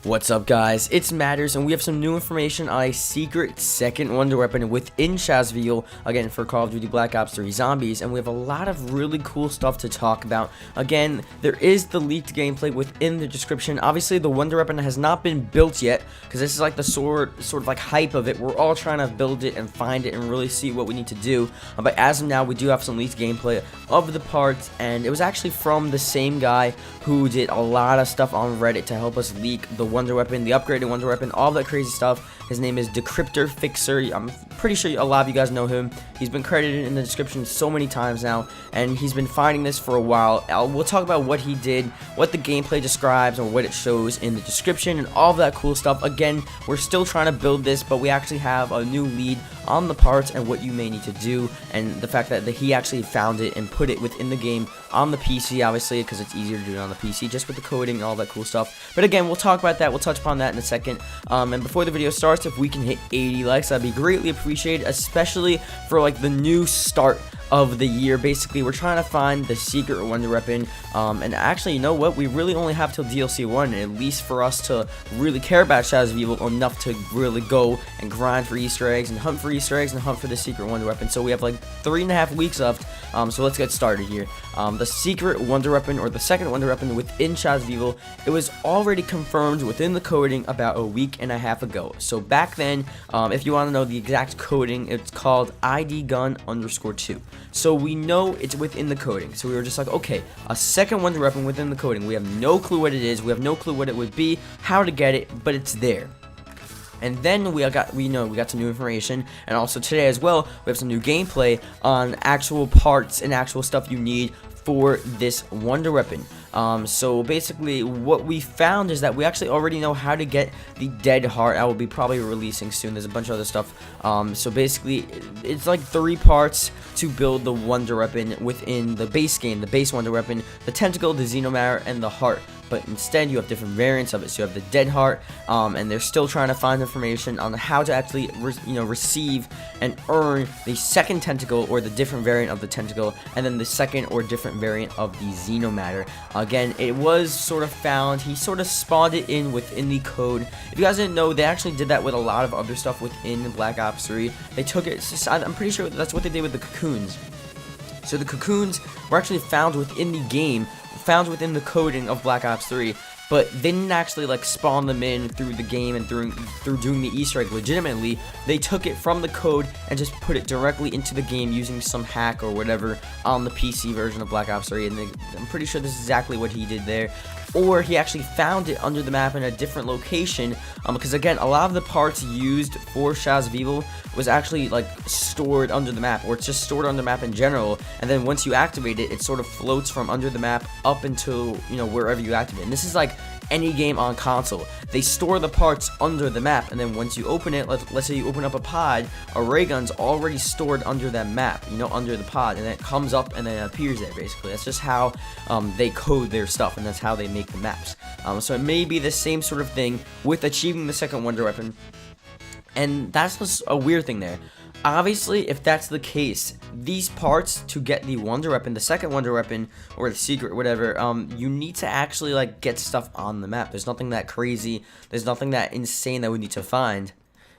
What's up, guys? It's Matterz, and we have some new information on a secret second wonder weapon within Shazville, again, for Call of Duty Black Ops 3 Zombies, and we have a lot of really cool stuff to talk about. Again, there is the leaked gameplay within the description. Obviously, the wonder weapon has not been built yet, because this is like the sort of like hype of it. We're all trying to build it and find it and really see what we need to do, but as of now, we do have some leaked gameplay of the parts, and it was actually from the same guy who did a lot of stuff on Reddit to help us leak the wonder weapon, the upgraded wonder weapon, all that crazy stuff. His name is Decryptor Fixer. I'm pretty sure a lot of you guys know him. He's been credited in the description so many times now, and he's been finding this for a while. We'll talk about what he did, what the gameplay describes, or what it shows in the description, and all of that cool stuff. Again, we're still trying to build this, but we actually have a new lead on the parts and what you may need to do, and the fact that he actually found it and put it within the game on the PC, obviously, because it's easier to do it on the PC, just with the coding and all that cool stuff. But again, we'll talk about that. We'll touch upon that in a second. And before the video starts, if we can hit 80 likes, that'd be greatly appreciated, especially for like the new start of the year. Basically, we're trying to find the secret wonder weapon, and actually, you know what, we really only have till DLC 1, at least for us to really care about Shazville enough to really go and grind for Easter eggs and hunt for Easter eggs and hunt for the secret wonder weapon. So we have like 3.5 weeks left, so let's get started here. The secret wonder weapon, or the second wonder weapon within Shazville, it was already confirmed within the coding about a week and a half ago. So back then, if you want to know the exact coding, it's called ID Gun _2. So we know it's within the coding. So we were just like, okay, a second wonder weapon within the coding. We have no clue what it is. We have no clue what it would be, how to get it, but it's there. And then we got some new information, and also today as well, we have some new gameplay on actual parts and actual stuff you need for this wonder weapon. So basically what we found is that we actually already know how to get the dead heart. I will be probably releasing soon. There's a bunch of other stuff. So basically it's like 3 parts to build the wonder weapon within the base game, the base wonder weapon, the tentacle, the xenomatter, and the heart. But instead you have different variants of it. So you have the dead heart, and they're still trying to find information on how to actually receive and earn the second tentacle, or the different variant of the tentacle, and then the second or different variant of the xenomatter. Again, it was sort of found, he sort of spawned it in within the code. If you guys didn't know, they actually did that with a lot of other stuff within Black Ops 3. They took it, I'm pretty sure that's what they did with the cocoons. So the cocoons were actually found within the game, found within the coding of Black Ops 3, but they didn't actually like spawn them in through the game and through doing the Easter egg legitimately. They took it from the code and just put it directly into the game using some hack or whatever on the PC version of Black Ops 3, and I'm pretty sure this is exactly what he did there. Or he actually found it under the map in a different location, because again, a lot of the parts used for Shazville was actually like stored under the map, or it's just stored on the map in general, and then once you activate it, it sort of floats from under the map up until, wherever you activate it. And this is like any game on console. They store the parts under the map, and then once you open it, let's say you open up a pod, a ray gun's already stored under that map, under the pod, and then it comes up and then it appears there. Basically, that's just how they code their stuff, and that's how they make the maps. So it may be the same sort of thing with achieving the second wonder weapon, and that's just a weird thing there. Obviously, if that's the case, these parts to get the wonder weapon, the second wonder weapon, or the secret, whatever, you need to actually like get stuff on the map. There's nothing that crazy, there's nothing that insane that we need to find.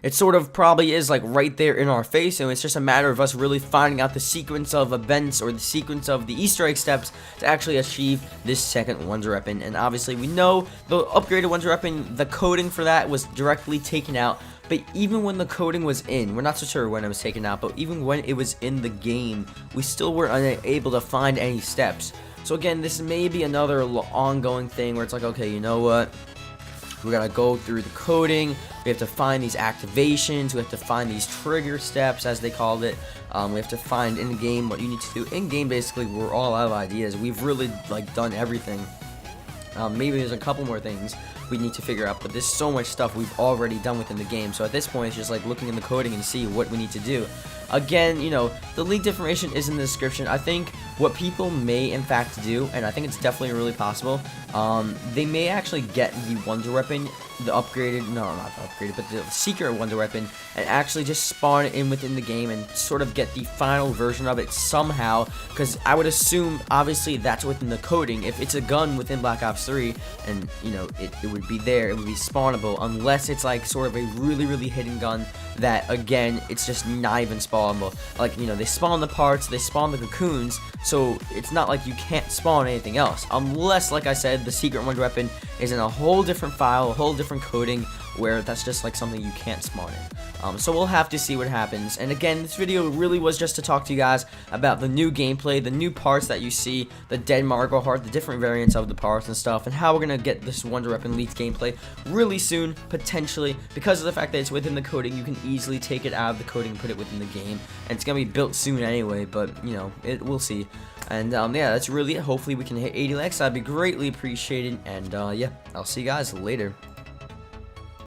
It sort of probably is like right there in our face, and it's just a matter of us really finding out the sequence of events or the sequence of the Easter egg steps to actually achieve this second wonder weapon. And obviously we know the upgraded wonder weapon, the coding for that was directly taken out. But even when the coding was in, we're not so sure when it was taken out, but even when it was in the game, we still were unable to find any steps. So again, this may be another ongoing thing where it's like, okay, you know what? We gotta go through the coding, we have to find these activations, we have to find these trigger steps, as they called it. We have to find in the game what you need to do. In game, basically, we're all out of ideas. We've really like done everything. Maybe there's a couple more things we need to figure out, but there's so much stuff we've already done within the game. So at this point, it's just like looking in the coding and see what we need to do. Again, the leaked information is in the description. I think what people may in fact do, and I think it's definitely really possible, they may actually get the wonder weapon, the upgraded, no, not the upgraded, but the secret wonder weapon, and actually just spawn it in within the game and sort of get the final version of it somehow, because I would assume, obviously, that's within the coding. If it's a gun within Black Ops 3, and, it would would be there, it would be spawnable, unless it's like sort of a really hidden gun that, again, it's just not even spawnable. Like, you know, they spawn the parts, they spawn the cocoons, so it's not like you can't spawn anything else, unless, like I said, the secret wonder weapon is in a whole different file, a whole different coding, where that's just like something you can't spawn in. So we'll have to see what happens. And again, this video really was just to talk to you guys about the new gameplay, the new parts that you see, the dead Margot heart, the different variants of the parts and stuff, and how we're gonna get this wonder weapon leaked gameplay really soon, potentially, because of the fact that it's within the coding. You can easily take it out of the coding and put it within the game, and it's gonna be built soon anyway, but you know, we'll see. And yeah, that's really it. Hopefully we can hit 80 likes. That'd be greatly appreciated. And yeah, I'll see you guys later.